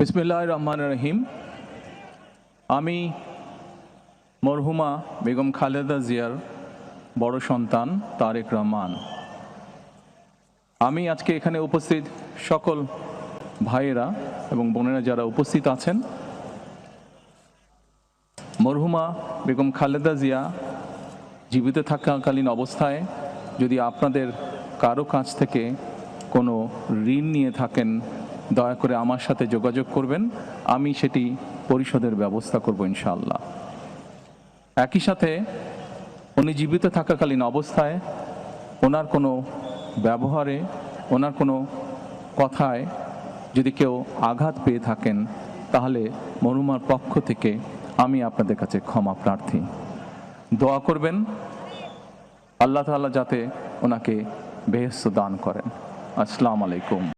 বিসমিল্লাহির রহমানির রহিম। আমি মরহুমা বেগম খালেদা জিয়ার বড় সন্তান তারেক রহমান। আমি আজকে এখানে উপস্থিত সকল ভাইয়েরা এবং বোনেরা যারা উপস্থিত আছেন, মরহুমা বেগম খালেদা জিয়া জীবিত থাকাকালীন অবস্থায় যদি আপনাদের কারো কাছ থেকে কোনো ঋণ নিয়ে থাকেন, দয়া করে আমার সাথে যোগাযোগ করবেন, আমি সেটি পরিশোধের ব্যবস্থা করব ইনশাআল্লাহ। একই সাথে উনি জীবিত থাকাকালীন অবস্থায় ওনার কোনো ব্যবহারে, ওনার কোনো কথায় যদি কেউ আঘাত পেয়ে থাকেন, তাহলে মরহুমার পক্ষ থেকে আমি আপনাদের কাছে ক্ষমা প্রার্থী। দোয়া করবেন আল্লাহ তাআলা যাতে ওনাকে বেহেশত দান করেন। আসসালামু আলাইকুম।